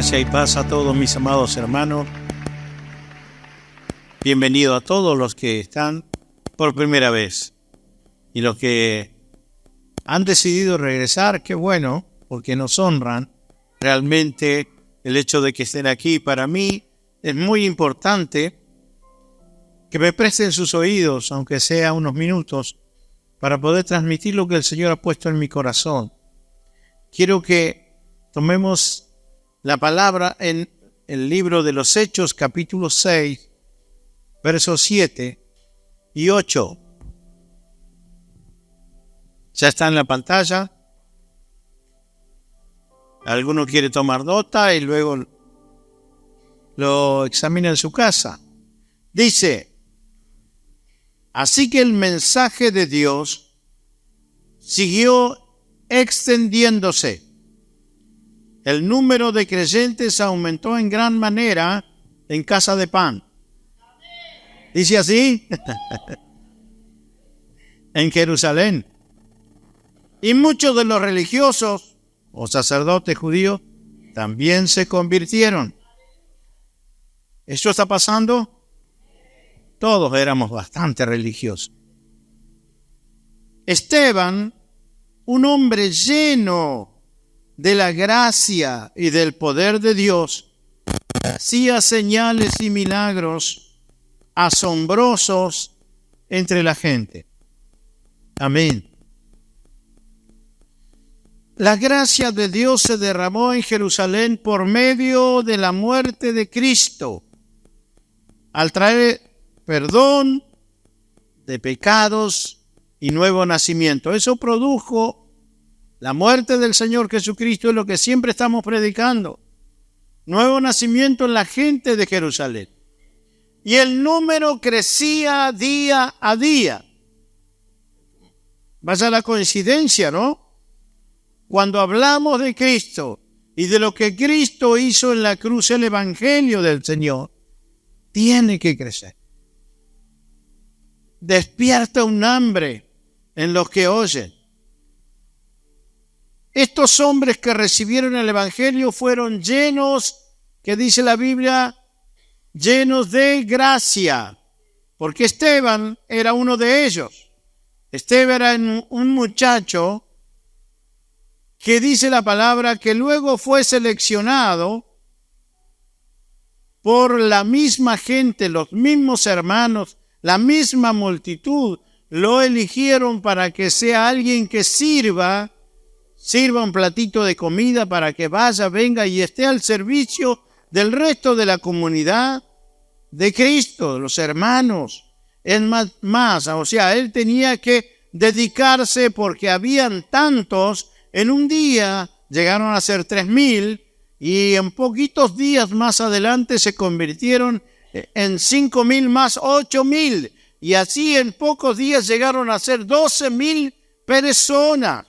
Gracia y paz a todos mis amados hermanos. Bienvenido a todos los que están por primera vez y los que han decidido regresar. Qué bueno, porque nos honran. Realmente el hecho de que estén aquí para mí es muy importante. Que me presten sus oídos, aunque sea unos minutos, para poder transmitir lo que el Señor ha puesto en mi corazón. Quiero que tomemos la palabra en el libro de los Hechos, capítulo 6, versos 7 y 8. Ya está en la pantalla. Alguno quiere tomar nota y luego lo examina en su casa. Dice: así que el mensaje de Dios siguió extendiéndose. El número de creyentes aumentó en gran manera en Casa de Pan. ¿Dice así? En Jerusalén. Y muchos de los religiosos o sacerdotes judíos también se convirtieron. ¿Esto está pasando? Todos éramos bastante religiosos. Esteban, un hombre lleno de la gracia y del poder de Dios, hacía señales y milagros asombrosos entre la gente. Amén. La gracia de Dios se derramó en Jerusalén por medio de la muerte de Cristo, al traer perdón de pecados y nuevo nacimiento. Eso produjo la muerte del Señor Jesucristo, es lo que siempre estamos predicando. Nuevo nacimiento en la gente de Jerusalén. Y el número crecía día a día. Vaya la coincidencia, ¿no? Cuando hablamos de Cristo y de lo que Cristo hizo en la cruz, el Evangelio del Señor tiene que crecer. Despierta un hambre en los que oyen. Estos hombres que recibieron el Evangelio fueron llenos, que dice la Biblia, llenos de gracia, porque Esteban era uno de ellos. Esteban era un muchacho que dice la palabra que luego fue seleccionado por la misma gente, los mismos hermanos, la misma multitud, lo eligieron para que sea alguien que sirva un platito de comida para que vaya, venga y esté al servicio del resto de la comunidad de Cristo, los hermanos. Es más, o sea, él tenía que dedicarse porque habían tantos. En un día llegaron a ser 3,000 y en poquitos días más adelante se convirtieron en 5,000 más 8,000. Y así en pocos días llegaron a ser 12,000 personas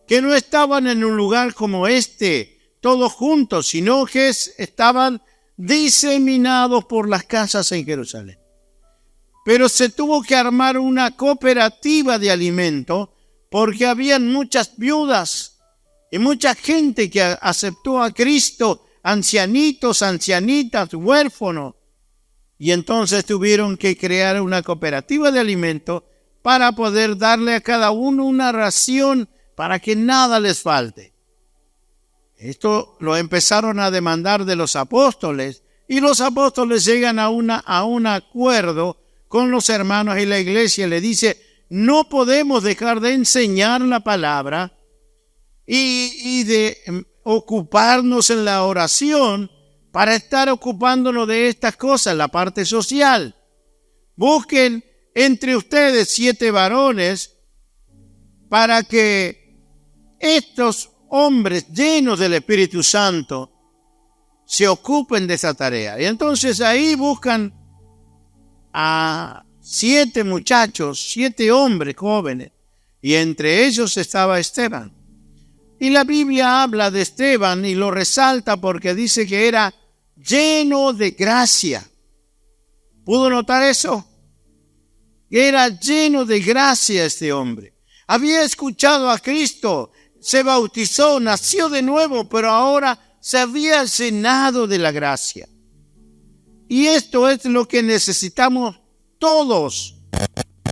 que no estaban en un lugar como este, todos juntos, sino que estaban diseminados por las casas en Jerusalén. Pero se tuvo que armar una cooperativa de alimento porque habían muchas viudas y mucha gente que aceptó a Cristo, ancianitos, ancianitas, huérfanos. Y entonces tuvieron que crear una cooperativa de alimento para poder darle a cada uno una ración para que nada les falte. Esto lo empezaron a demandar de los apóstoles y los apóstoles llegan a un acuerdo con los hermanos y la iglesia. Le dice: no podemos dejar de enseñar la palabra y de ocuparnos en la oración para estar ocupándonos de estas cosas, la parte social. Busquen entre ustedes 7 varones para que estos hombres llenos del Espíritu Santo se ocupen de esa tarea. Y entonces ahí buscan a 7 muchachos, 7 hombres jóvenes, y entre ellos estaba Esteban. Y la Biblia habla de Esteban y lo resalta porque dice que era lleno de gracia. ¿Pudo notar eso? Era lleno de gracia este hombre. Había escuchado a Cristo, se bautizó, nació de nuevo, pero ahora se había llenado de la gracia. Y esto es lo que necesitamos todos,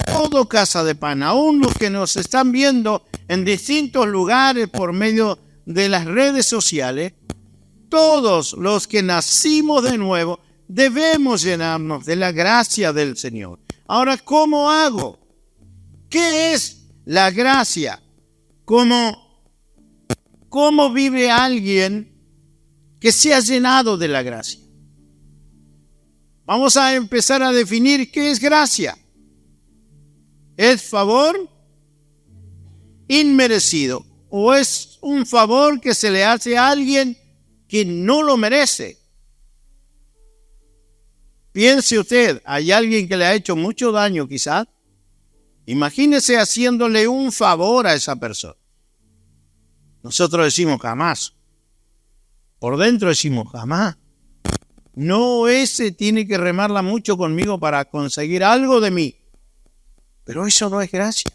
todo Casa de Pan, aún los que nos están viendo en distintos lugares por medio de las redes sociales. Todos los que nacimos de nuevo debemos llenarnos de la gracia del Señor. Ahora, ¿cómo hago? ¿Qué es la gracia? ¿Cómo vive alguien que se ha llenado de la gracia? Vamos a empezar a definir qué es gracia. ¿Es favor inmerecido o es un favor que se le hace a alguien que no lo merece? Piense usted, hay alguien que le ha hecho mucho daño quizás. Imagínese haciéndole un favor a esa persona. Nosotros decimos jamás. Por dentro decimos jamás. No, ese tiene que remarla mucho conmigo para conseguir algo de mí. Pero eso no es gracia.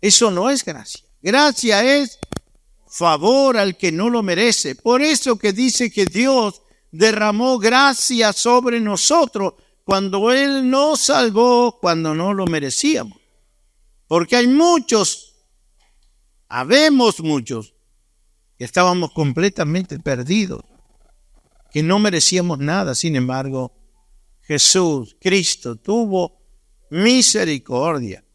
Eso no es gracia. Gracia es favor al que no lo merece. Por eso que dice que Dios derramó gracia sobre nosotros cuando Él nos salvó, cuando no lo merecíamos. Porque hay muchos, habemos muchos, que estábamos completamente perdidos, que no merecíamos nada. Sin embargo, Jesús, Cristo, tuvo misericordia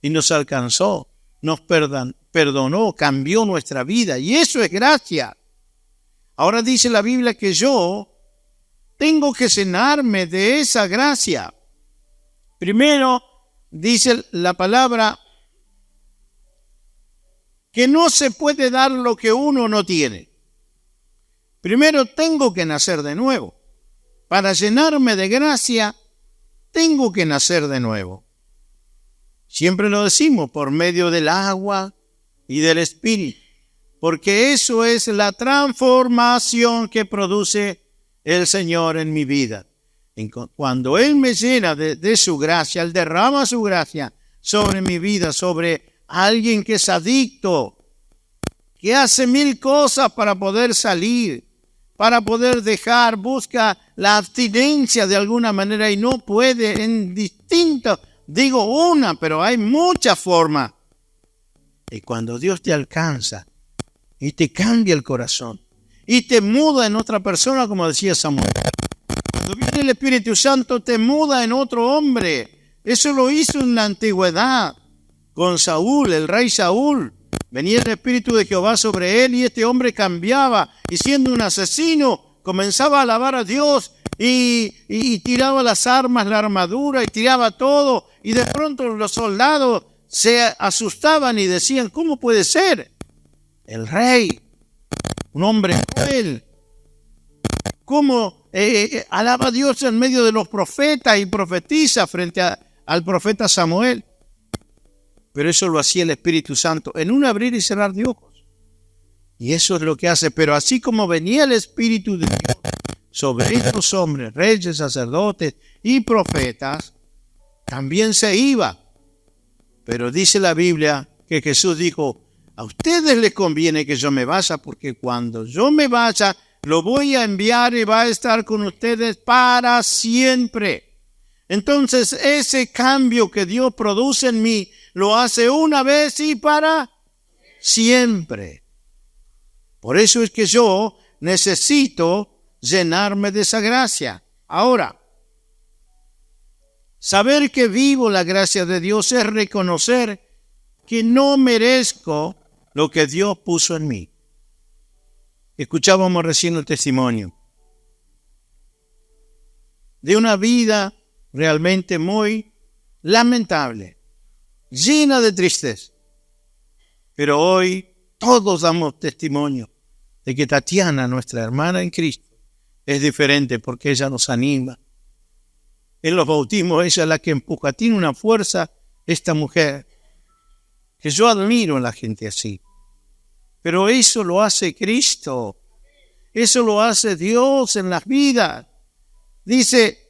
y nos alcanzó, nos perdonó, cambió nuestra vida, y eso es gracia. Ahora dice la Biblia que yo tengo que llenarme de esa gracia. Primero dice la palabra que no se puede dar lo que uno no tiene. Primero tengo que nacer de nuevo. Para llenarme de gracia, tengo que nacer de nuevo. Siempre lo decimos, por medio del agua y del Espíritu, porque eso es la transformación que produce el Señor en mi vida. Cuando Él me llena de su gracia, Él derrama su gracia sobre mi vida, sobre alguien que es adicto, que hace 1000 cosas para poder salir, para poder dejar, busca la abstinencia de alguna manera y no puede, en distintas, digo una, pero hay muchas formas. Y cuando Dios te alcanza y te cambia el corazón y te muda en otra persona, como decía Samuel, cuando viene el Espíritu Santo te muda en otro hombre. Eso lo hizo en la antigüedad con Saúl, el rey Saúl. Venía el Espíritu de Jehová sobre él y este hombre cambiaba, y siendo un asesino comenzaba a alabar a Dios y tiraba las armas, la armadura, y tiraba todo, y de pronto los soldados se asustaban y decían, ¿cómo puede ser? El rey, un hombre cruel, ¿cómo alaba a Dios en medio de los profetas y profetiza frente al profeta Samuel? Pero eso lo hacía el Espíritu Santo en un abrir y cerrar de ojos. Y eso es lo que hace. Pero así como venía el Espíritu de Dios sobre estos hombres, reyes, sacerdotes y profetas, también se iba. Pero dice la Biblia que Jesús dijo, a ustedes les conviene que yo me vaya, porque cuando yo me vaya, lo voy a enviar y va a estar con ustedes para siempre. Entonces, ese cambio que Dios produce en mí, lo hace una vez y para siempre. Por eso es que yo necesito llenarme de esa gracia. Ahora, saber que vivo la gracia de Dios es reconocer que no merezco lo que Dios puso en mí. Escuchábamos recién el testimonio de una vida realmente muy lamentable, llena de tristeza. Pero hoy todos damos testimonio de que Tatiana, nuestra hermana en Cristo, es diferente porque ella nos anima. En los bautismos ella es la que empuja. Tiene una fuerza esta mujer que yo admiro en la gente así. Pero eso lo hace Cristo. Eso lo hace Dios en las vidas. Dice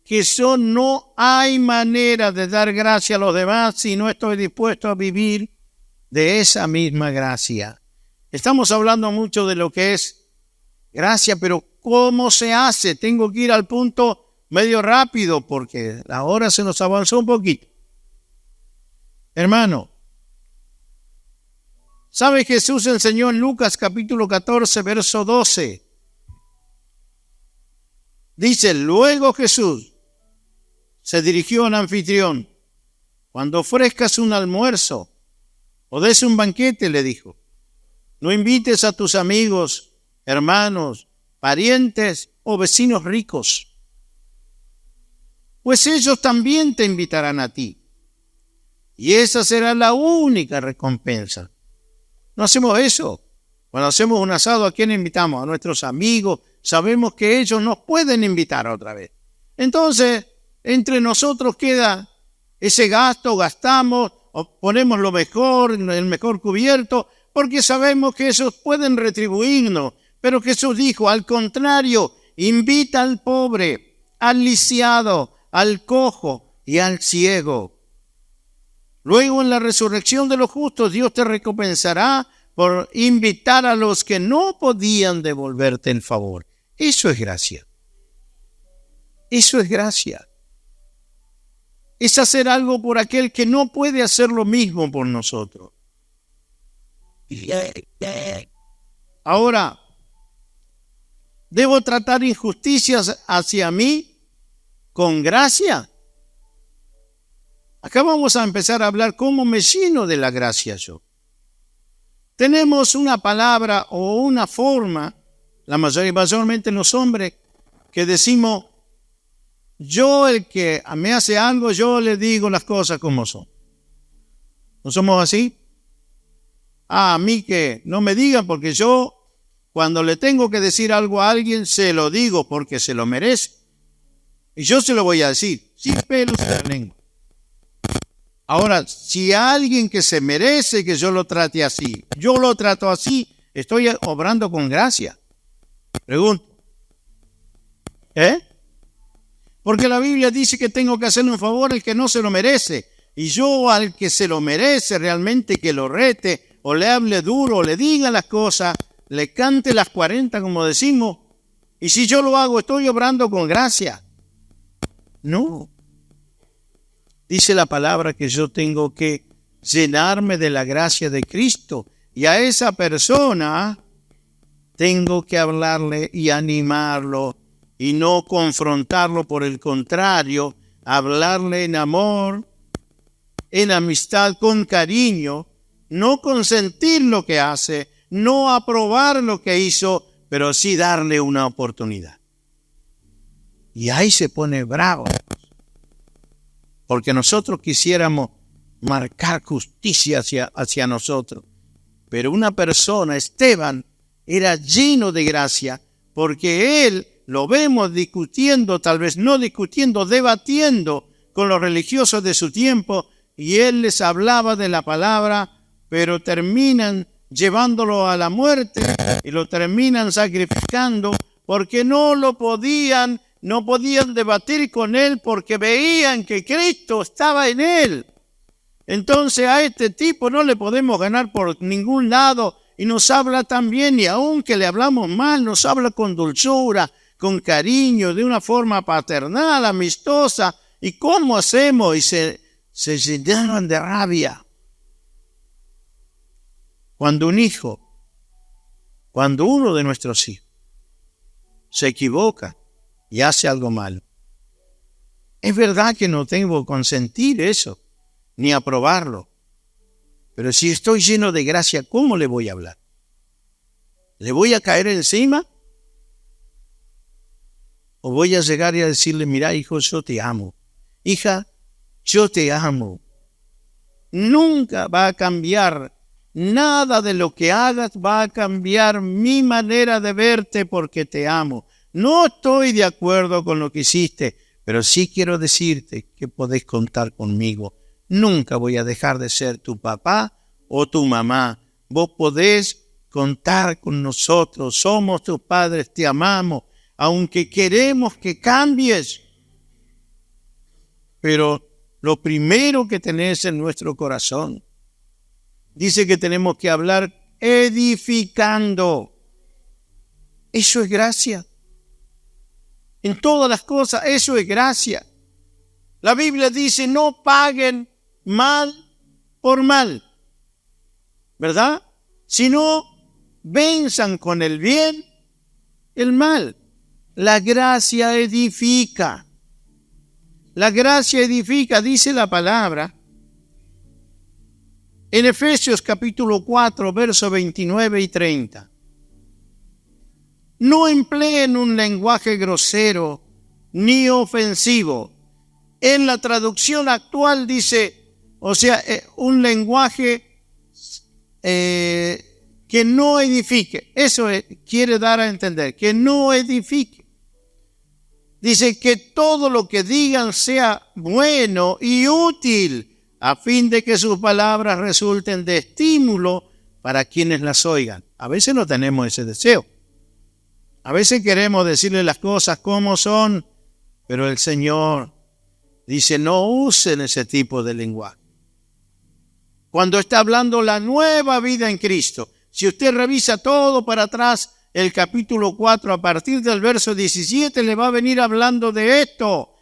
que yo no hay manera de dar gracia a los demás si no estoy dispuesto a vivir de esa misma gracia. Estamos hablando mucho de lo que es gracia, pero ¿cómo se hace? Tengo que ir al punto medio rápido porque la hora se nos avanzó un poquito. Hermano, ¿sabe? Jesús enseñó en Lucas capítulo 14, verso 12. Dice, luego Jesús se dirigió al anfitrión. Cuando ofrezcas un almuerzo o des un banquete, le dijo, no invites a tus amigos, hermanos, parientes o vecinos ricos, pues ellos también te invitarán a ti. Y esa será la única recompensa. No hacemos eso. Cuando hacemos un asado, ¿a quién invitamos? A nuestros amigos. Sabemos que ellos nos pueden invitar otra vez. Entonces, entre nosotros queda ese gasto, gastamos, o ponemos lo mejor, el mejor cubierto, porque sabemos que ellos pueden retribuirnos. Pero Jesús dijo, al contrario, invita al pobre, al lisiado, al cojo y al ciego. Luego en la resurrección de los justos, Dios te recompensará por invitar a los que no podían devolverte el favor. Eso es gracia. Eso es gracia. Es hacer algo por aquel que no puede hacer lo mismo por nosotros. Ahora, ¿debo tratar injusticias hacia mí con gracia? Acá vamos a empezar a hablar cómo me lleno de la gracia yo. Tenemos una palabra o una forma, mayormente los hombres, que decimos, yo el que me hace algo, yo le digo las cosas como son. ¿No somos así? A mí que no me digan, porque yo cuando le tengo que decir algo a alguien, se lo digo porque se lo merece. Y yo se lo voy a decir, sin pelos en la lengua. Ahora, si alguien que se merece que yo lo trate así, yo lo trato así, estoy obrando con gracia. Pregunto. Porque la Biblia dice que tengo que hacerle un favor al que no se lo merece. Y yo al que se lo merece realmente que lo rete, o le hable duro, o le diga las cosas, le cante las 40 como decimos. Y si yo lo hago, estoy obrando con gracia. No. Dice la palabra que yo tengo que llenarme de la gracia de Cristo. Y a esa persona tengo que hablarle y animarlo y no confrontarlo. Por el contrario, hablarle en amor, en amistad, con cariño, no consentir lo que hace, no aprobar lo que hizo, pero sí darle una oportunidad. Y ahí se pone bravo. Porque nosotros quisiéramos marcar justicia hacia nosotros. Pero una persona, Esteban, era lleno de gracia, porque él lo vemos discutiendo, tal vez no discutiendo, debatiendo con los religiosos de su tiempo, y él les hablaba de la palabra, pero terminan llevándolo a la muerte y lo terminan sacrificando porque no podían debatir con él porque veían que Cristo estaba en él. Entonces a este tipo no le podemos ganar por ningún lado y nos habla tan bien, y aunque le hablamos mal, nos habla con dulzura, con cariño, de una forma paternal, amistosa. ¿Y cómo hacemos? Y se llenaron de rabia. Cuando uno de nuestros hijos se equivoca y hace algo malo, es verdad que no tengo que consentir eso, ni aprobarlo. Pero si estoy lleno de gracia, ¿cómo le voy a hablar? ¿Le voy a caer encima? ¿O voy a llegar y a decirle, mira, hijo, yo te amo? Hija, yo te amo. Nunca va a cambiar nada de lo que hagas, va a cambiar mi manera de verte porque te amo. No estoy de acuerdo con lo que hiciste, pero sí quiero decirte que podés contar conmigo. Nunca voy a dejar de ser tu papá o tu mamá. Vos podés contar con nosotros. Somos tus padres, te amamos, aunque queremos que cambies. Pero lo primero que tenés en nuestro corazón dice que tenemos que hablar edificando. Eso es gracia. En todas las cosas, eso es gracia. La Biblia dice, no paguen mal por mal, ¿verdad? Sino venzan con el bien el mal. La gracia edifica. La gracia edifica, dice la palabra. En Efesios capítulo 4, versos 29 y 30. No empleen un lenguaje grosero ni ofensivo. En la traducción actual dice, un lenguaje que no edifique. Eso quiere dar a entender, que no edifique. Dice que todo lo que digan sea bueno y útil, a fin de que sus palabras resulten de estímulo para quienes las oigan. A veces no tenemos ese deseo. A veces queremos decirle las cosas como son, pero el Señor dice, no usen ese tipo de lenguaje. Cuando está hablando la nueva vida en Cristo, si usted revisa todo para atrás, el capítulo 4, a partir del verso 17, le va a venir hablando de esto.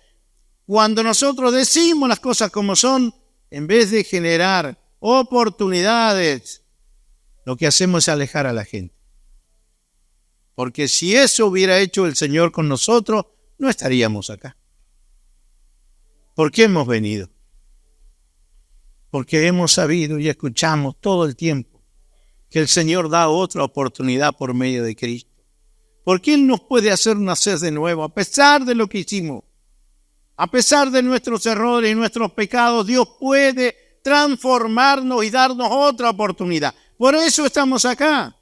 Cuando nosotros decimos las cosas como son, en vez de generar oportunidades, lo que hacemos es alejar a la gente. Porque si eso hubiera hecho el Señor con nosotros, no estaríamos acá. ¿Por qué hemos venido? Porque hemos sabido y escuchamos todo el tiempo que el Señor da otra oportunidad por medio de Cristo. Porque Él nos puede hacer nacer de nuevo, a pesar de lo que hicimos. A pesar de nuestros errores y nuestros pecados, Dios puede transformarnos y darnos otra oportunidad. Por eso estamos acá.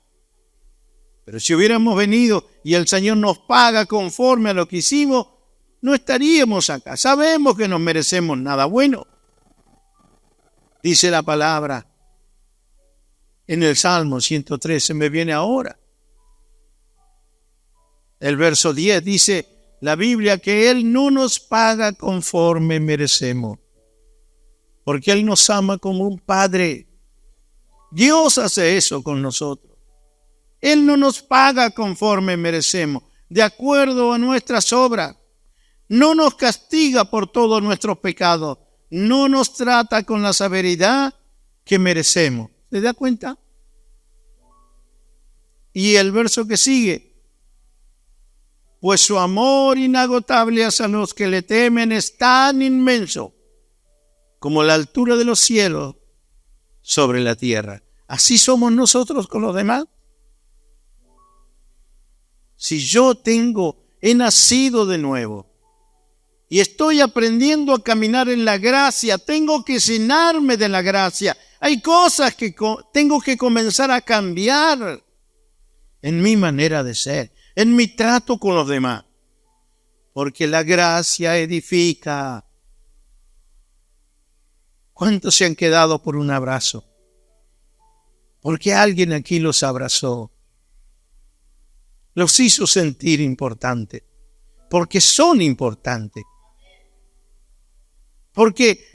Pero si hubiéramos venido y el Señor nos paga conforme a lo que hicimos, no estaríamos acá. Sabemos que no merecemos nada bueno. Dice la palabra en el Salmo 113, me viene ahora. El verso 10 dice la Biblia que Él no nos paga conforme merecemos, porque Él nos ama como un padre. Dios hace eso con nosotros. Él no nos paga conforme merecemos, de acuerdo a nuestras obras. No nos castiga por todos nuestros pecados. No nos trata con la severidad que merecemos. ¿Se da cuenta? Y el verso que sigue. Pues su amor inagotable hacia los que le temen es tan inmenso como la altura de los cielos sobre la tierra. ¿Así somos nosotros con los demás? Si yo he nacido de nuevo y estoy aprendiendo a caminar en la gracia, tengo que llenarme de la gracia. Hay cosas que tengo que comenzar a cambiar en mi manera de ser, en mi trato con los demás. Porque la gracia edifica. ¿Cuántos se han quedado por un abrazo? Porque alguien aquí los abrazó. Los hizo sentir importantes. Porque son importantes. Porque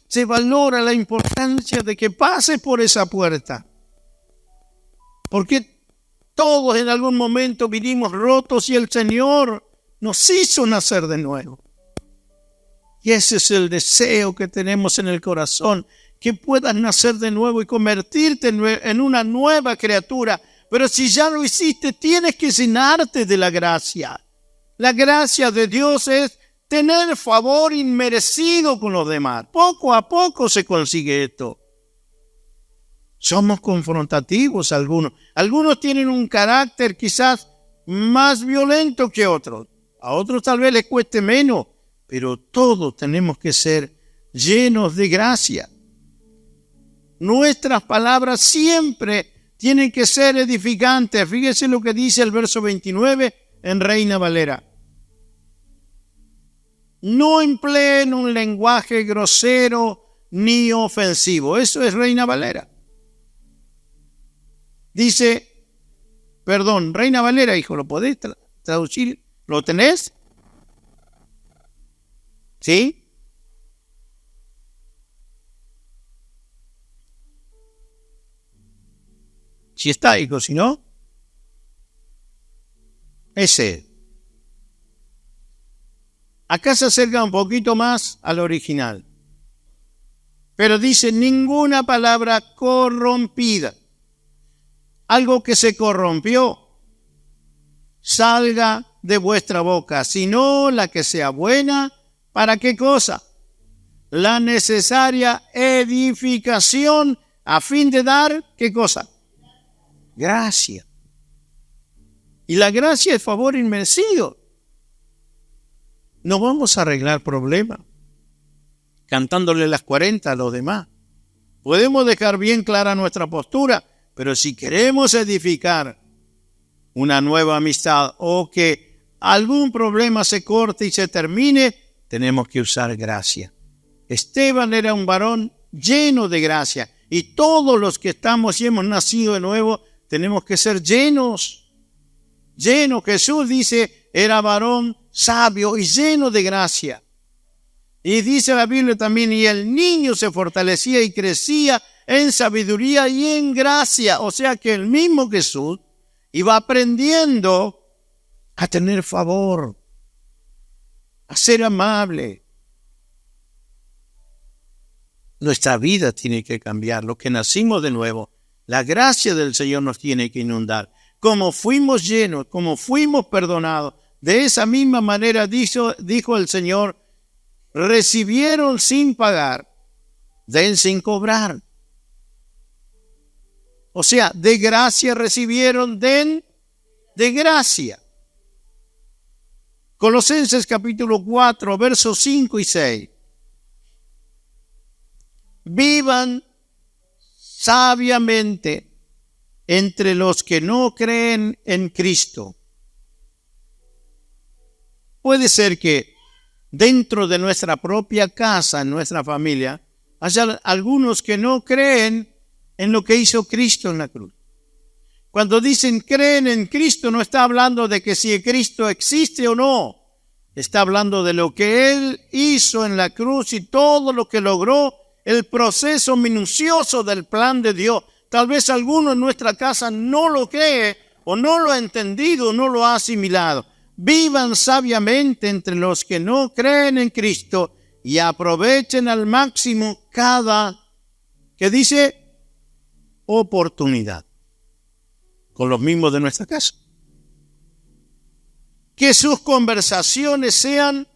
se valora la importancia de que pase por esa puerta. Porque todos en algún momento vinimos rotos y el Señor nos hizo nacer de nuevo. Y ese es el deseo que tenemos en el corazón, que puedas nacer de nuevo y convertirte en una nueva criatura. Pero si ya lo hiciste, tienes que llenarte de la gracia. La gracia de Dios es tener favor inmerecido con los demás. Poco a poco se consigue esto. Somos confrontativos algunos. Algunos tienen un carácter quizás más violento que otros. A otros tal vez les cueste menos. Pero todos tenemos que ser llenos de gracia. Nuestras palabras siempre tienen que ser edificantes. Fíjese lo que dice el verso 29 en Reina Valera. No empleen un lenguaje grosero ni ofensivo. Eso es Reina Valera. Dice, Reina Valera, hijo, ¿lo podés traducir? ¿Lo tenés? ¿Sí? Si está, hijo, si no, ese. Acá se acerca un poquito más al original. Pero dice ninguna palabra corrompida. Algo que se corrompió salga de vuestra boca, sino la que sea buena. ¿Para qué cosa? La necesaria edificación a fin de dar, ¿qué cosa? Gracia. Y la gracia es favor inmerecido. No vamos a arreglar problemas cantándole las 40 a los demás. Podemos dejar bien clara nuestra postura, pero si queremos edificar una nueva amistad o que algún problema se corte y se termine, tenemos que usar gracia. Esteban era un varón lleno de gracia y todos los que estamos y hemos nacido de nuevo tenemos que ser llenos. Jesús dice, era varón sabio y lleno de gracia. Y dice la Biblia también, y el niño se fortalecía y crecía en sabiduría y en gracia. O sea que el mismo Jesús iba aprendiendo a tener favor, a ser amable. Nuestra vida tiene que cambiar. Los que nacimos de nuevo, la gracia del Señor nos tiene que inundar. Como fuimos llenos, como fuimos perdonados, de esa misma manera dijo el Señor, recibieron sin pagar, den sin cobrar. O sea, de gracia recibieron, den de gracia. Colosenses capítulo 4, versos 5 y 6. Vivan sabiamente entre los que no creen en Cristo. Puede ser que dentro de nuestra propia casa, en nuestra familia, haya algunos que no creen en lo que hizo Cristo en la cruz. Cuando dicen creen en Cristo, no está hablando de que si Cristo existe o no. Está hablando de lo que Él hizo en la cruz y todo lo que logró, el proceso minucioso del plan de Dios. Tal vez alguno en nuestra casa no lo cree o no lo ha entendido, no lo ha asimilado. Vivan sabiamente entre los que no creen en Cristo y aprovechen al máximo cada, que dice, oportunidad con los mismos de nuestra casa. Que sus conversaciones sean,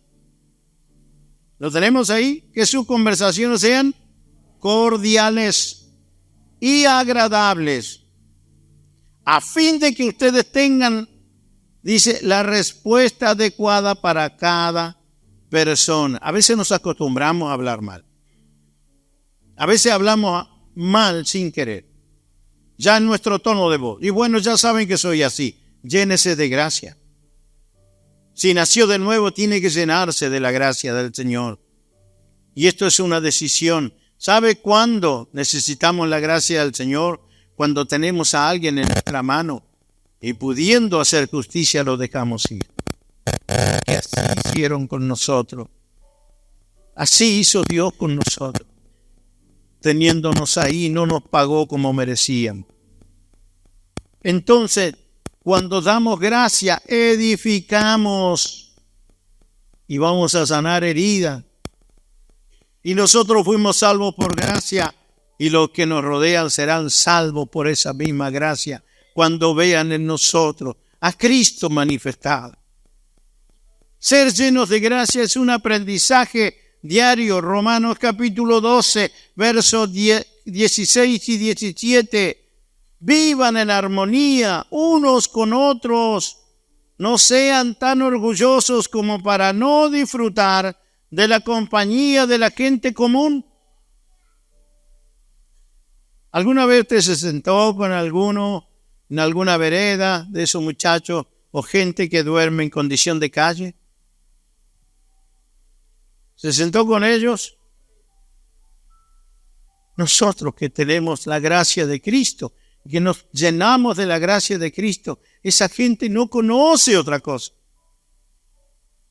¿lo tenemos ahí? Que sus conversaciones sean cordiales y agradables, a fin de que ustedes tengan, dice, la respuesta adecuada para cada persona. A veces nos acostumbramos a hablar mal. A veces hablamos mal sin querer. Ya en nuestro tono de voz. Y bueno, ya saben que soy así. Llénese de gracia. Si nació de nuevo, tiene que llenarse de la gracia del Señor. Y esto es una decisión. ¿Sabe cuándo necesitamos la gracia del Señor? Cuando tenemos a alguien en nuestra mano y pudiendo hacer justicia lo dejamos ir. Que así hicieron con nosotros. Así hizo Dios con nosotros. Teniéndonos ahí, no nos pagó como merecíamos. Entonces, cuando damos gracia, edificamos y vamos a sanar heridas. Y nosotros fuimos salvos por gracia y los que nos rodean serán salvos por esa misma gracia cuando vean en nosotros a Cristo manifestado. Ser llenos de gracia es un aprendizaje diario. Romanos capítulo 12, versos 16 y 17. Vivan en armonía unos con otros. No sean tan orgullosos como para no disfrutar de la compañía de la gente común. ¿Alguna vez usted se sentó con alguno en alguna vereda de esos muchachos o gente que duerme en condición de calle? ¿Se sentó con ellos? Nosotros que tenemos la gracia de Cristo, que nos llenamos de la gracia de Cristo, esa gente no conoce otra cosa.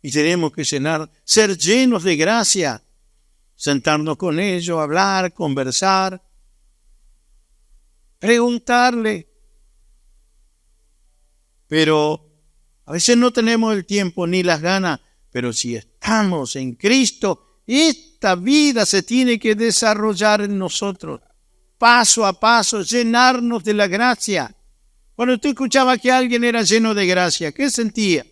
Y tenemos que ser llenos de gracia, sentarnos con ellos, hablar, conversar, preguntarle, pero a veces no tenemos el tiempo ni las ganas. Pero si estamos en Cristo, esta vida se tiene que desarrollar en nosotros, paso a paso, llenarnos de la gracia. Cuando tú escuchabas que alguien era lleno de gracia, ¿qué sentía?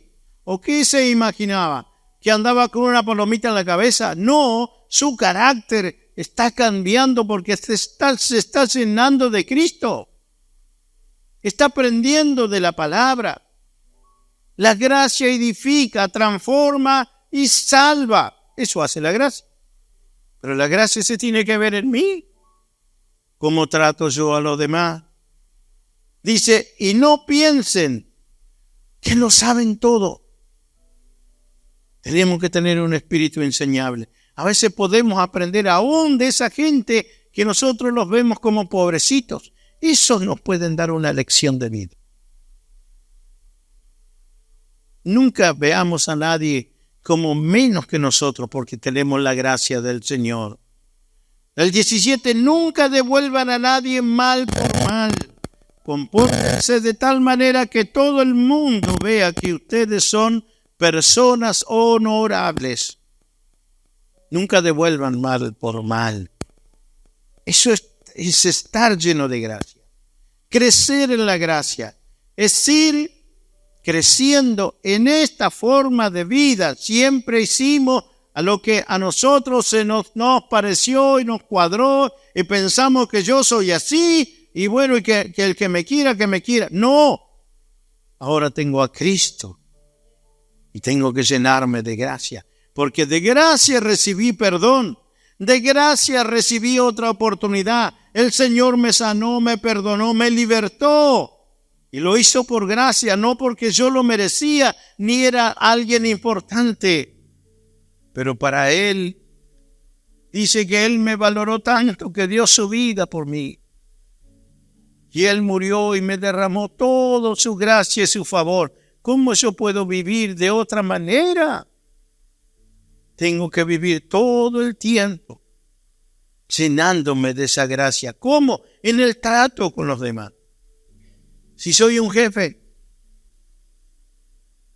¿O qué se imaginaba? ¿Que andaba con una palomita en la cabeza? No, su carácter está cambiando porque se está llenando de Cristo. Está aprendiendo de la palabra. La gracia edifica, transforma y salva. Eso hace la gracia. Pero la gracia se tiene que ver en mí. ¿Cómo trato yo a los demás? Dice, y no piensen que lo saben todo. Tenemos que tener un espíritu enseñable. A veces podemos aprender aún de esa gente que nosotros los vemos como pobrecitos. Esos nos pueden dar una lección de vida. Nunca veamos a nadie como menos que nosotros porque tenemos la gracia del Señor. El 17, nunca devuelvan a nadie mal por mal. Compórtense de tal manera que todo el mundo vea que ustedes son personas honorables. Nunca devuelvan mal por mal. Eso es estar lleno de gracia. Crecer en la gracia es ir creciendo en esta forma de vida. Siempre hicimos a lo que a nosotros se nos pareció y nos cuadró y pensamos que yo soy así y bueno, y que el que me quiera, que me quiera. No, ahora tengo a Cristo y tengo que llenarme de gracia, porque de gracia recibí perdón, de gracia recibí otra oportunidad. El Señor me sanó, me perdonó, me libertó. Y lo hizo por gracia, no porque yo lo merecía, ni era alguien importante. Pero para Él, dice que Él me valoró tanto que dio su vida por mí. Y Él murió y me derramó toda su gracia y su favor. ¿Cómo yo puedo vivir de otra manera? Tengo que vivir todo el tiempo llenándome de esa gracia. ¿Cómo? En el trato con los demás. Si soy un jefe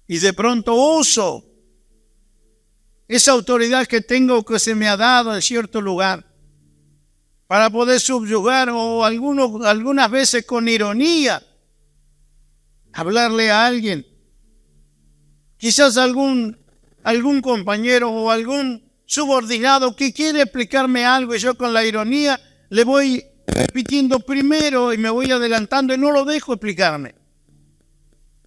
y de pronto uso esa autoridad que tengo, que se me ha dado en cierto lugar, para poder subyugar o algunas veces con ironía, hablarle a alguien, quizás algún compañero o algún subordinado que quiere explicarme algo y yo con la ironía le voy repitiendo primero y me voy adelantando y no lo dejo explicarme.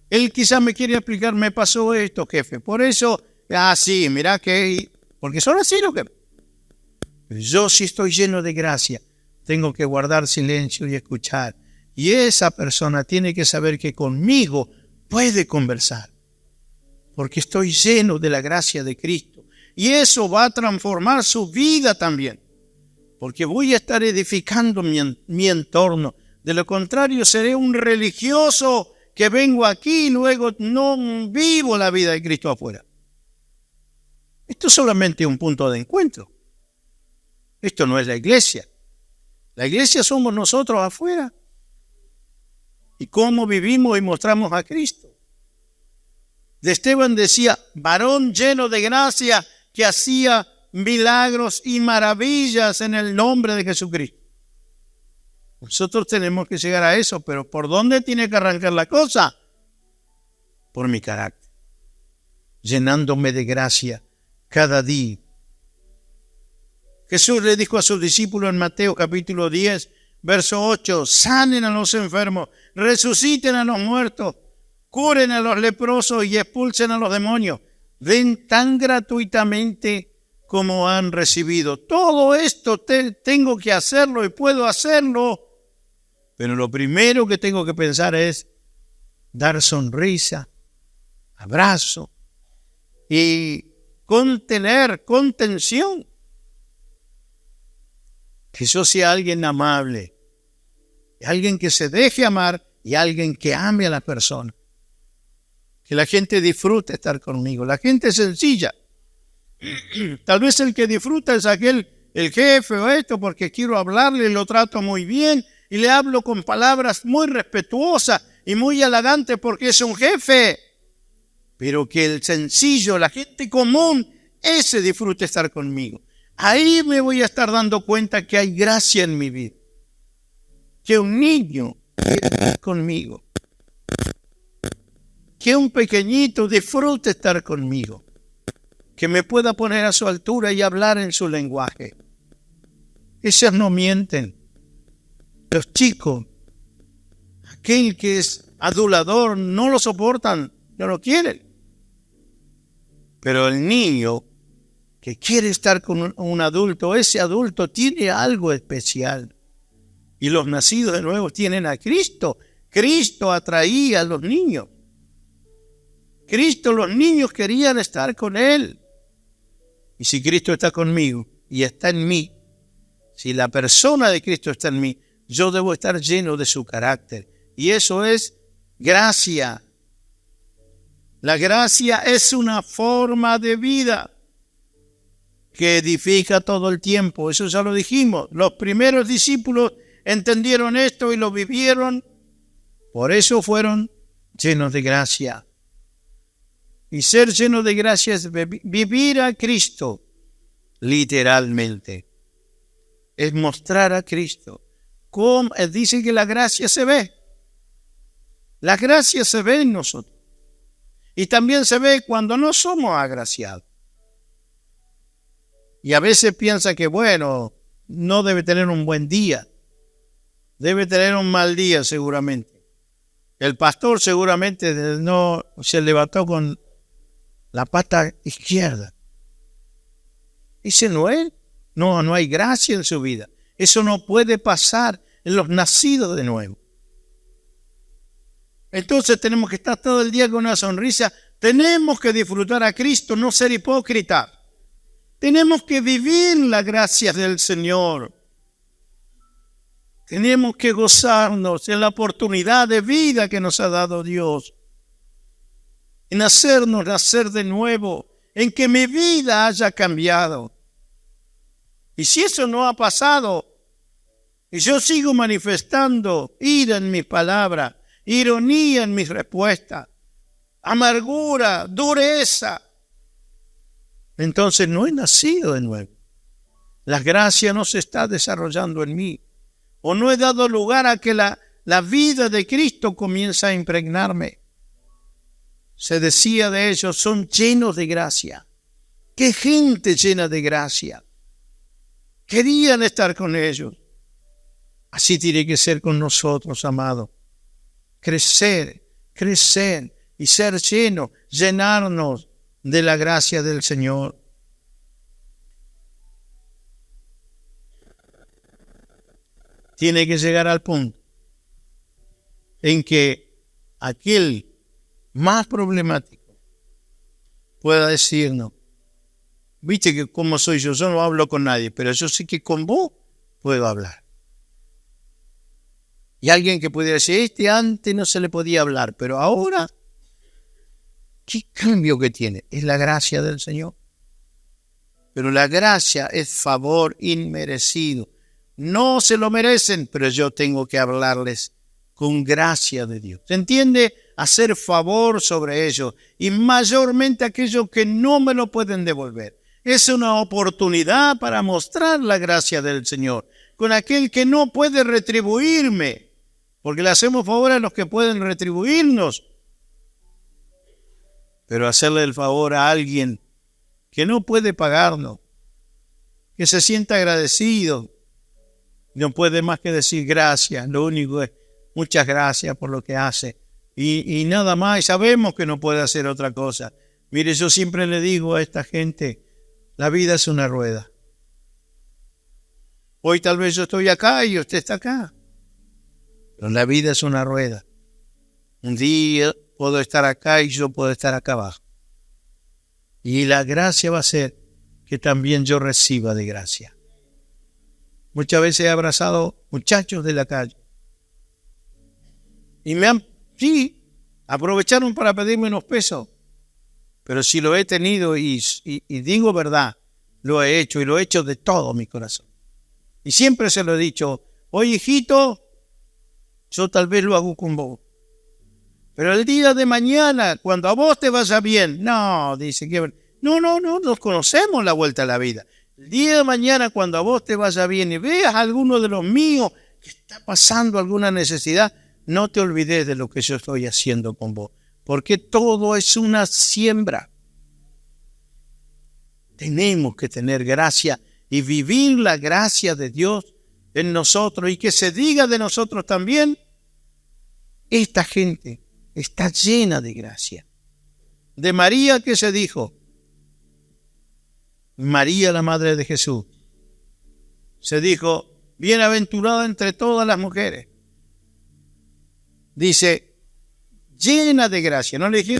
Él quizás me quiere explicar, me pasó esto, jefe. Por eso, sí, mira que, porque son así los que... Yo si estoy lleno de gracia, tengo que guardar silencio y escuchar. Y esa persona tiene que saber que conmigo puede conversar, porque estoy lleno de la gracia de Cristo. Y eso va a transformar su vida también, porque voy a estar edificando mi entorno. De lo contrario, seré un religioso que vengo aquí y luego no vivo la vida de Cristo afuera. Esto es solamente un punto de encuentro. Esto no es la iglesia. La iglesia somos nosotros afuera. ¿Y cómo vivimos y mostramos a Cristo? De Esteban decía, varón lleno de gracia que hacía milagros y maravillas en el nombre de Jesucristo. Nosotros tenemos que llegar a eso, pero ¿por dónde tiene que arrancar la cosa? Por mi carácter, llenándome de gracia cada día. Jesús le dijo a sus discípulos en Mateo capítulo 10, verso 8, sanen a los enfermos, resuciten a los muertos, curen a los leprosos y expulsen a los demonios. Den tan gratuitamente como han recibido. Todo esto tengo que hacerlo y puedo hacerlo. Pero lo primero que tengo que pensar es dar sonrisa, abrazo y contención. Que yo sea alguien amable, alguien que se deje amar y alguien que ame a la persona. Que la gente disfrute estar conmigo. La gente sencilla. Tal vez el que disfruta es el jefe o esto, porque quiero hablarle, lo trato muy bien y le hablo con palabras muy respetuosas y muy halagante porque es un jefe, pero que el sencillo, la gente común, ese disfrute estar conmigo. Ahí me voy a estar dando cuenta que hay gracia en mi vida, que un niño quiere estar conmigo, que un pequeñito disfrute estar conmigo, que me pueda poner a su altura y hablar en su lenguaje. Esos no mienten. Los chicos, aquel que es adulador, no lo soportan, no lo quieren. Pero el niño que quiere estar con un adulto, ese adulto tiene algo especial. Y los nacidos de nuevo tienen a Cristo. Cristo atraía a los niños. Cristo, los niños querían estar con Él. Y si Cristo está conmigo y está en mí, si la persona de Cristo está en mí, yo debo estar lleno de su carácter. Y eso es gracia. La gracia es una forma de vida que edifica todo el tiempo. Eso ya lo dijimos. Los primeros discípulos entendieron esto y lo vivieron. Por eso fueron llenos de gracia. Y ser lleno de gracia es vivir a Cristo, literalmente. Es mostrar a Cristo. ¿Cómo? Dice que la gracia se ve. La gracia se ve en nosotros. Y también se ve cuando no somos agraciados. Y a veces piensa que, bueno, no debe tener un buen día. Debe tener un mal día seguramente. El pastor seguramente no se levantó con la pata izquierda. Ese no es. No hay gracia en su vida. Eso no puede pasar en los nacidos de nuevo. Entonces tenemos que estar todo el día con una sonrisa. Tenemos que disfrutar a Cristo, no ser hipócritas. Tenemos que vivir la gracia del Señor. Tenemos que gozarnos en la oportunidad de vida que nos ha dado Dios. En hacernos nacer de nuevo, en que mi vida haya cambiado. Y si eso no ha pasado, y yo sigo manifestando ira en mis palabras, ironía en mis respuestas, amargura, dureza, entonces no he nacido de nuevo. La gracia no se está desarrollando en mí. O no he dado lugar a que la vida de Cristo comience a impregnarme. Se decía de ellos, son llenos de gracia. ¡Qué gente llena de gracia! Querían estar con ellos. Así tiene que ser con nosotros, amados. Crecer y ser llenos, llenarnos de la gracia del Señor. Tiene que llegar al punto en que aquel más problemático pueda decirnos, viste que como soy yo no hablo con nadie, pero yo sé que con vos puedo hablar. Y alguien que pudiera decir, antes no se le podía hablar, pero ahora, ¿qué cambio que tiene? Es la gracia del Señor. Pero la gracia es favor inmerecido. No se lo merecen, pero yo tengo que hablarles con gracia de Dios. ¿Se entiende? Hacer favor sobre ellos y mayormente aquellos que no me lo pueden devolver. Es una oportunidad para mostrar la gracia del Señor con aquel que no puede retribuirme, porque le hacemos favor a los que pueden retribuirnos. Pero hacerle el favor a alguien que no puede pagarnos, que se sienta agradecido, no puede más que decir gracias. Lo único es muchas gracias por lo que hace. Y nada más. Y sabemos que no puede hacer otra cosa. Mire, yo siempre le digo a esta gente, la vida es una rueda. Hoy tal vez yo estoy acá y usted está acá. Pero la vida es una rueda. Un día puedo estar acá y yo puedo estar acá abajo. Y la gracia va a ser que también yo reciba de gracia. Muchas veces he abrazado muchachos de la calle. Y aprovecharon para pedirme unos pesos. Pero si lo he tenido y digo verdad, lo he hecho y lo he hecho de todo mi corazón. Y siempre se lo he dicho, oye hijito, yo tal vez lo hago con vos. Pero el día de mañana, cuando a vos te vaya bien, no, dice que no, nos conocemos la vuelta a la vida. El día de mañana, cuando a vos te vaya bien y veas a alguno de los míos que está pasando alguna necesidad, no te olvides de lo que yo estoy haciendo con vos, porque todo es una siembra. Tenemos que tener gracia y vivir la gracia de Dios en nosotros y que se diga de nosotros también, esta gente está llena de gracia. De María, ¿qué se dijo? María, la madre de Jesús. Se dijo, bienaventurada entre todas las mujeres. Dice, llena de gracia. ¿No le dije?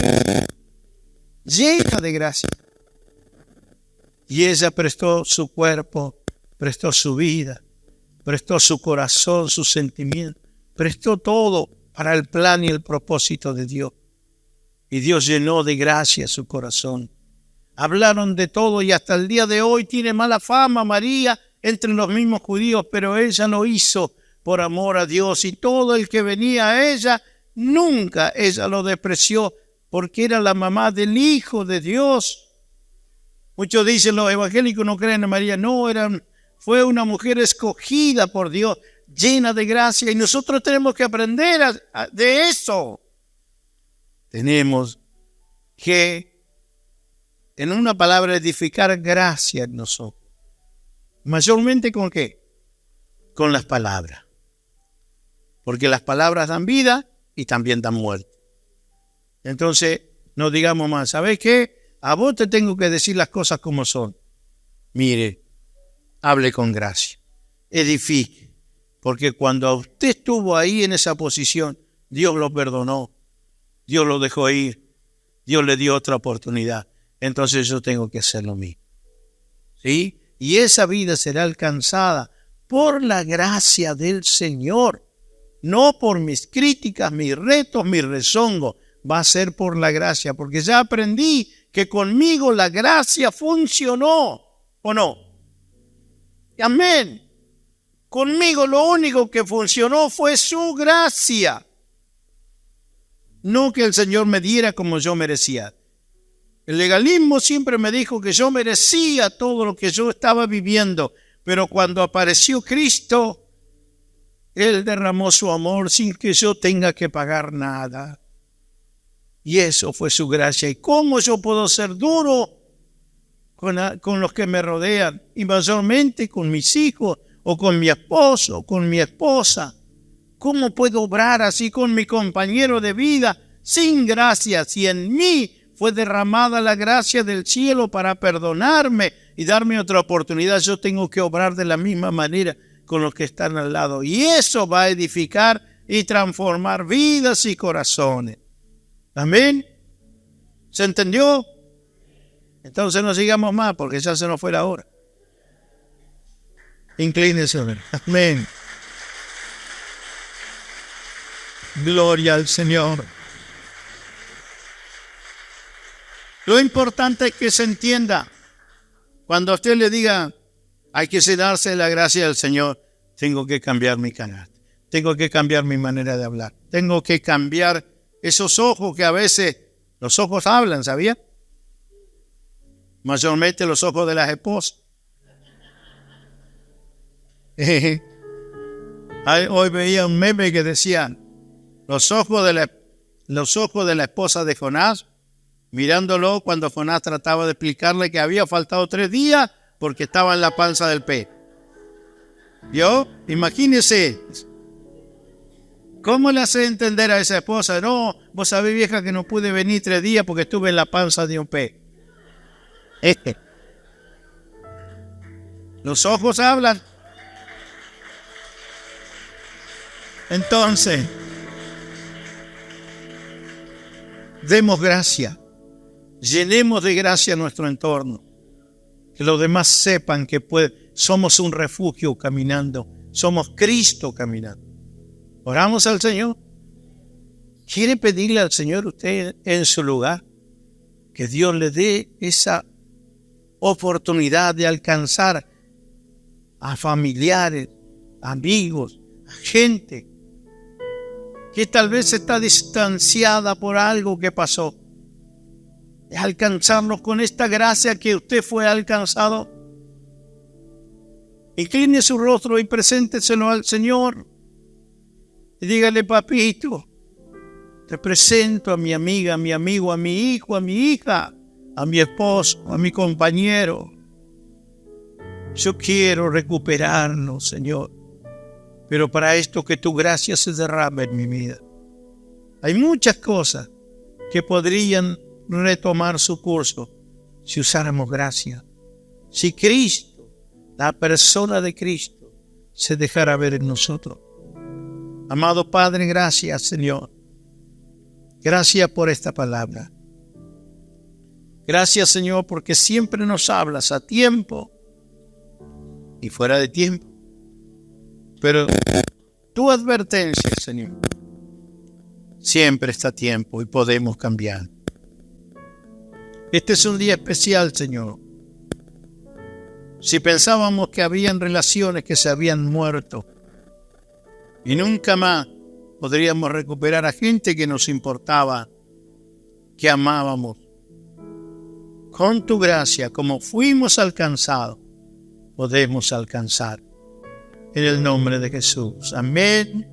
Llena de gracia. Y ella prestó su cuerpo, prestó su vida, prestó su corazón, sus sentimientos, prestó todo para el plan y el propósito de Dios. Y Dios llenó de gracia su corazón. Hablaron de todo y hasta el día de hoy tiene mala fama María entre los mismos judíos, pero ella lo hizo por amor a Dios. Y todo el que venía a ella, nunca ella lo despreció, porque era la mamá del Hijo de Dios. Muchos dicen, los evangélicos no creen en María. No, fue una mujer escogida por Dios, llena de gracia, y nosotros tenemos que aprender de eso. Tenemos que, en una palabra, edificar gracia en nosotros. Mayormente ¿con qué? Con las palabras. Porque las palabras dan vida y también dan muerte. Entonces, no digamos más, ¿sabes qué? A vos te tengo que decir las cosas como son. Mire, hable con gracia, edifique. Porque cuando usted estuvo ahí en esa posición, Dios lo perdonó, Dios lo dejó ir, Dios le dio otra oportunidad. Entonces yo tengo que hacer lo mismo. ¿Sí? Y esa vida será alcanzada por la gracia del Señor. No por mis críticas, mis retos, mis rezongos. Va a ser por la gracia, porque ya aprendí que conmigo la gracia funcionó, ¿o no? Amén. Conmigo lo único que funcionó fue su gracia. No que el Señor me diera como yo merecía. El legalismo siempre me dijo que yo merecía todo lo que yo estaba viviendo, pero cuando apareció Cristo, Él derramó su amor sin que yo tenga que pagar nada. Y eso fue su gracia. ¿Y cómo yo puedo ser duro con los que me rodean? Y mayormente con mis hijos, o con mi esposo, o con mi esposa. ¿Cómo puedo obrar así con mi compañero de vida sin gracia? Si en mí fue derramada la gracia del cielo para perdonarme y darme otra oportunidad, yo tengo que obrar de la misma manera con los que están al lado. Y eso va a edificar y transformar vidas y corazones. Amén. ¿Se entendió? Entonces no sigamos más porque ya se nos fue la hora. Inclínese. Amén. Gloria al Señor. Lo importante es que se entienda. Cuando a usted le diga, hay que llenarse de la gracia del Señor, tengo que cambiar mi carácter. Tengo que cambiar mi manera de hablar. Tengo que cambiar esos ojos que a veces, los ojos hablan, ¿sabía? Mayormente los ojos de las esposas. Hoy veía un meme que decía, los ojos de la esposa de Jonás, mirándolo cuando Jonás trataba de explicarle que había faltado 3 días porque estaba en la panza del pez. ¿Vio? Imagínese. ¿Cómo le hace entender a esa esposa? No, vos sabés, vieja, que no pude venir 3 días porque estuve en la panza de un pez. Los ojos hablan. Entonces, demos gracia. Llenemos de gracia nuestro entorno. Que los demás sepan que somos un refugio caminando. Somos Cristo caminando. Oramos al Señor. ¿Quiere pedirle al Señor usted en su lugar que Dios le dé esa oportunidad de alcanzar a familiares, amigos, a gente que tal vez está distanciada por algo que pasó. Es alcanzarnos con esta gracia que usted fue alcanzado. Incline su rostro y presénteselo al Señor. Y dígale: papito, te presento a mi amiga, a mi amigo, a mi hijo, a mi hija, a mi esposo, a mi compañero. Yo quiero recuperarlo, Señor. Pero para esto que tu gracia se derrame en mi vida. Hay muchas cosas que podrían retomar su curso si usáramos gracia. Si Cristo, la persona de Cristo, se dejara ver en nosotros. Amado Padre, gracias, Señor. Gracias por esta palabra. Gracias, Señor, porque siempre nos hablas a tiempo y fuera de tiempo. Pero tu advertencia, Señor, siempre está a tiempo y podemos cambiar. Este es un día especial, Señor. Si pensábamos que habían relaciones que se habían muerto y nunca más podríamos recuperar a gente que nos importaba, que amábamos, con tu gracia, como fuimos alcanzados, podemos alcanzar. En el nombre de Jesús. Amén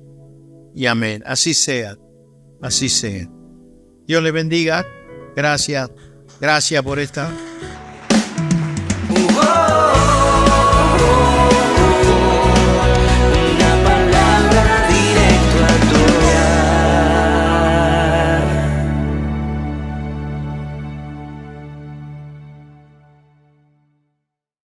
y amén. Así sea. Así sea. Dios le bendiga. Gracias. Gracias por esta